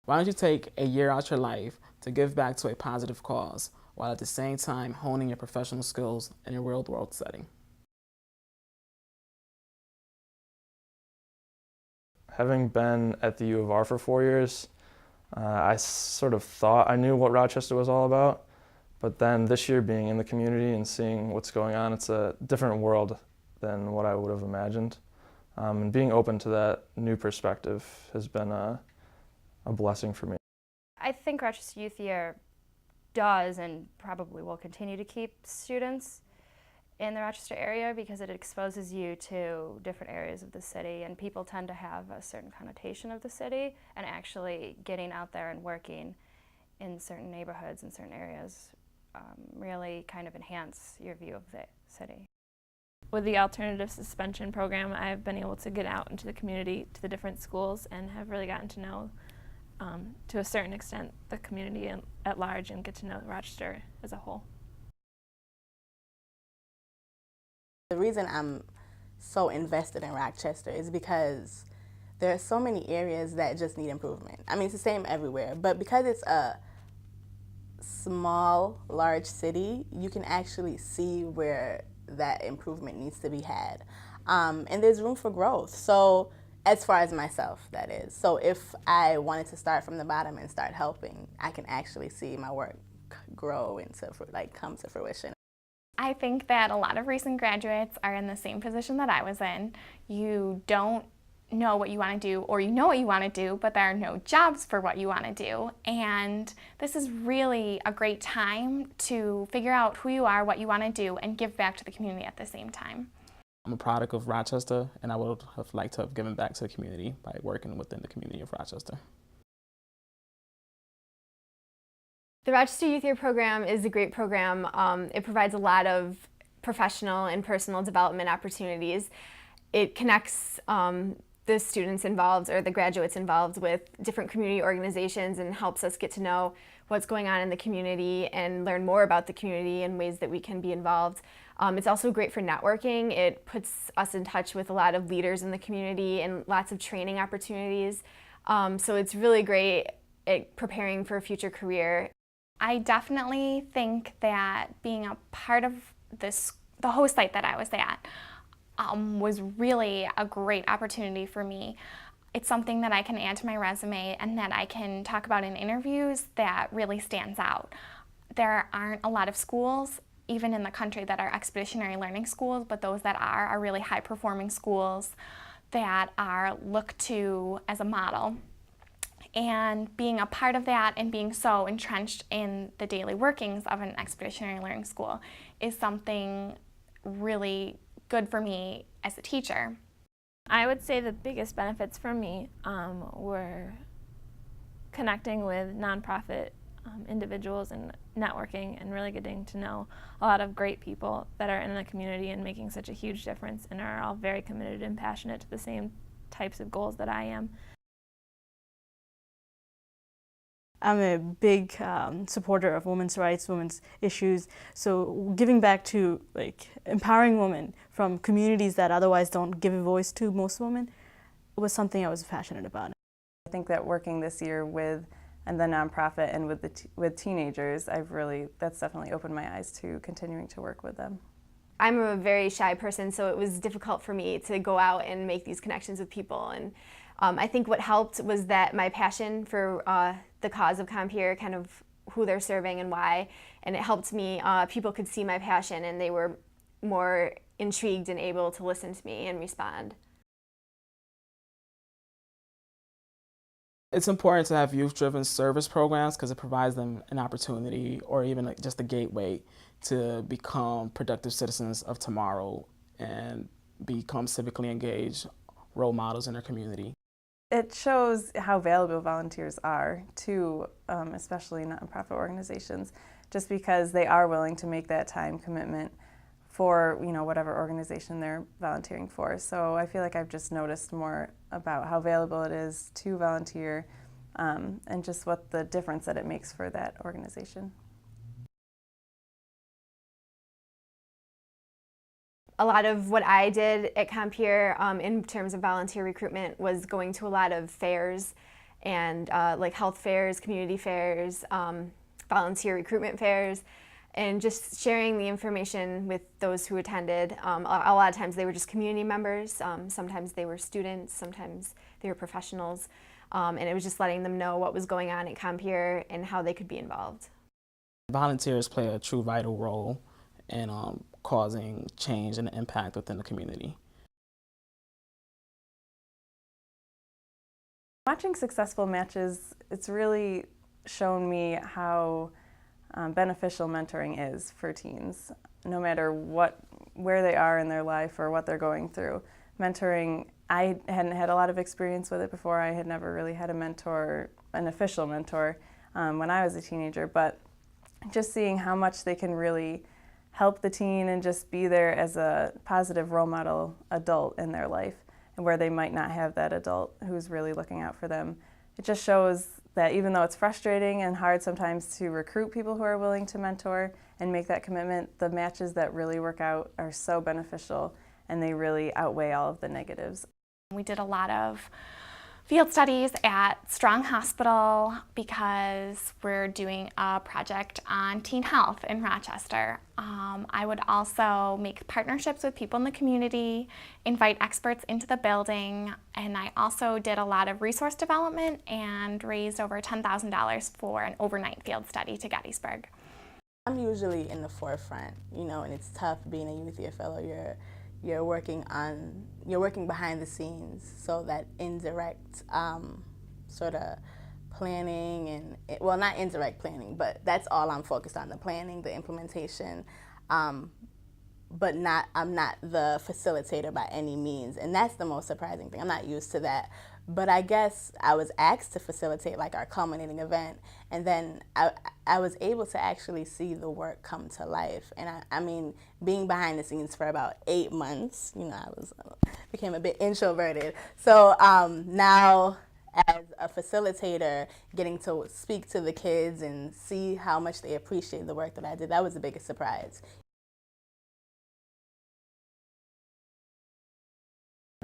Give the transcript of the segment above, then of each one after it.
Why don't you take a year out your life to give back to a positive cause while at the same time honing your professional skills in a real-world setting? Having been at the U of R for 4 years, I sort of thought I knew what Rochester was all about, but then this year being in the community and seeing what's going on, it's a different world than what I would have imagined. And being open to that new perspective has been a blessing for me. I think Rochester Youth Year does and probably will continue to keep students in the Rochester area because it exposes you to different areas of the city, and people tend to have a certain connotation of the city, and actually getting out there and working in certain neighborhoods and certain areas really kind of enhance your view of the city. With the alternative suspension program, I've been able to get out into the community, to the different schools, and have really gotten to know, to a certain extent, the community at large, and get to know Rochester as a whole. The reason I'm so invested in Rochester is because there are so many areas that just need improvement. I mean, it's the same everywhere, but because it's a small, large city, you can actually see where that improvement needs to be had. And there's room for growth. So as far as myself, that is. So if I wanted to start from the bottom and start helping, I can actually see my work grow into, come to fruition. I think that a lot of recent graduates are in the same position that I was in. You don't know what you want to do, or you know what you want to do, but there are no jobs for what you want to do. And this is really a great time to figure out who you are, what you want to do, and give back to the community at the same time. I'm a product of Rochester, and I would have liked to have given back to the community by working within the community of Rochester. The Rochester Youth Year program is a great program. It provides a lot of professional and personal development opportunities. It connects the students involved or the graduates involved with different community organizations and helps us get to know what's going on in the community and learn more about the community and ways that we can be involved. It's also great for networking. It puts us in touch with a lot of leaders in the community and lots of training opportunities. So it's really great at preparing for a future career. I definitely think that being a part of the host site that I was at, was really a great opportunity for me. It's something that I can add to my resume and that I can talk about in interviews that really stands out. There aren't a lot of schools, even in the country, that are expeditionary learning schools, but those that are really high-performing schools that are looked to as a model. And being a part of that and being so entrenched in the daily workings of an expeditionary learning school is something really good for me as a teacher. I would say the biggest benefits for me were connecting with nonprofit individuals and networking and really getting to know a lot of great people that are in the community and making such a huge difference and are all very committed and passionate to the same types of goals that I am. I'm a big supporter of women's rights, women's issues. So giving back to empowering women from communities that otherwise don't give a voice to most women was something I was passionate about. I think that working this year with the nonprofit and with teenagers, that's definitely opened my eyes to continuing to work with them. I'm a very shy person, so it was difficult for me to go out and make these connections with people. And I think what helped was that my passion for the cause of CompYear, kind of who they're serving and why, and it helped me, people could see my passion and they were more intrigued and able to listen to me and respond. It's important to have youth-driven service programs because it provides them an opportunity or even just a gateway to become productive citizens of tomorrow and become civically engaged role models in their community. It shows how valuable volunteers are to especially nonprofit organizations, just because they are willing to make that time commitment for whatever organization they're volunteering for. So I feel like I've just noticed more about how valuable it is to volunteer and just what the difference that it makes for that organization. A lot of what I did at CompYear in terms of volunteer recruitment was going to a lot of fairs and like health fairs, community fairs, volunteer recruitment fairs, and just sharing the information with those who attended. A lot of times they were just community members, sometimes they were students, sometimes they were professionals, and it was just letting them know what was going on at Compeer and how they could be involved. Volunteers play a true vital role in causing change and impact within the community. Watching successful matches, it's really shown me how beneficial mentoring is for teens, no matter where they are in their life or what they're going through. Mentoring, I hadn't had a lot of experience with it before. I had never really had a mentor, an official mentor, when I was a teenager, but just seeing how much they can really help the teen and just be there as a positive role model adult in their life, and where they might not have that adult who's really looking out for them. It just shows that even though it's frustrating and hard sometimes to recruit people who are willing to mentor and make that commitment, the matches that really work out are so beneficial and they really outweigh all of the negatives. We did a lot of field studies at Strong Hospital because we're doing a project on teen health in Rochester. I would also make partnerships with people in the community, invite experts into the building, and I also did a lot of resource development and raised over $10,000 for an overnight field study to Gettysburg. I'm usually in the forefront, and it's tough being a Youth Year Fellow. You're working behind the scenes, so that indirect sort of planning and, well, not indirect planning, but that's all I'm focused on, the planning, the implementation, but I'm not the facilitator by any means, and that's the most surprising thing. I'm not used to that, but I guess I was asked to facilitate like our culminating event, and then I was able to actually see the work come to life. And I mean, being behind the scenes for about 8 months, became a bit introverted. So now, as a facilitator, getting to speak to the kids and see how much they appreciate the work that I did, that was the biggest surprise.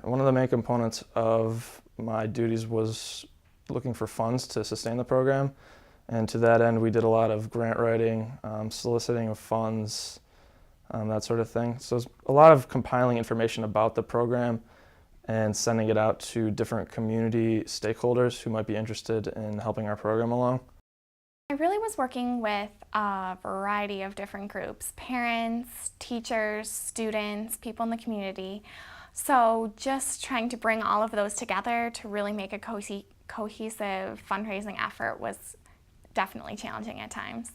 One of the main components of my duties was looking for funds to sustain the program, and to that end we did a lot of grant writing, soliciting of funds, that sort of thing. So it's a lot of compiling information about the program and sending it out to different community stakeholders who might be interested in helping our program along. I really was working with a variety of different groups: parents, teachers, students, people in the community. So just trying to bring all of those together to really make a cohesive fundraising effort was definitely challenging at times.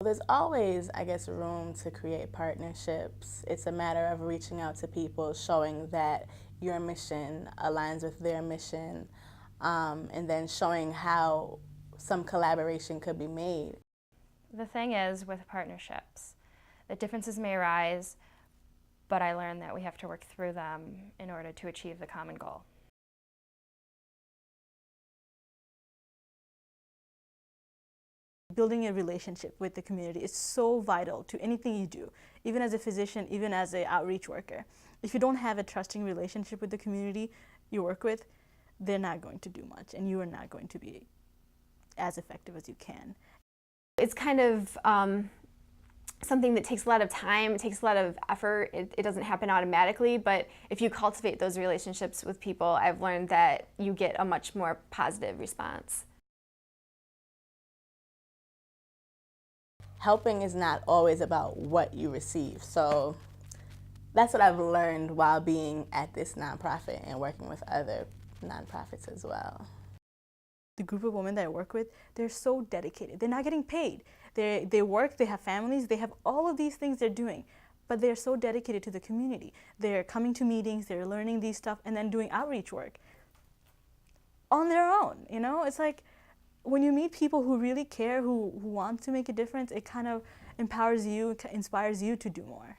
There's always, I guess, room to create partnerships. It's a matter of reaching out to people, showing that your mission aligns with their mission, and then showing how some collaboration could be made. The thing is, with partnerships, the differences may arise, but I learned that we have to work through them in order to achieve the common goal. Building a relationship with the community is so vital to anything you do, even as a physician, even as an outreach worker. If you don't have a trusting relationship with the community you work with, they're not going to do much, and you are not going to be as effective as you can. It's kind of something that takes a lot of time, it takes a lot of effort. It doesn't happen automatically, but if you cultivate those relationships with people, I've learned that you get a much more positive response. Helping is not always about what you receive. So that's what I've learned while being at this nonprofit and working with other nonprofits as well. The group of women that I work with, they're so dedicated. They're not getting paid. They work, they have families, they have all of these things they're doing, but they're so dedicated to the community. They're coming to meetings, they're learning these stuff, and then doing outreach work on their own. It's like, when you meet people who really care, who want to make a difference, it kind of empowers you, inspires you to do more.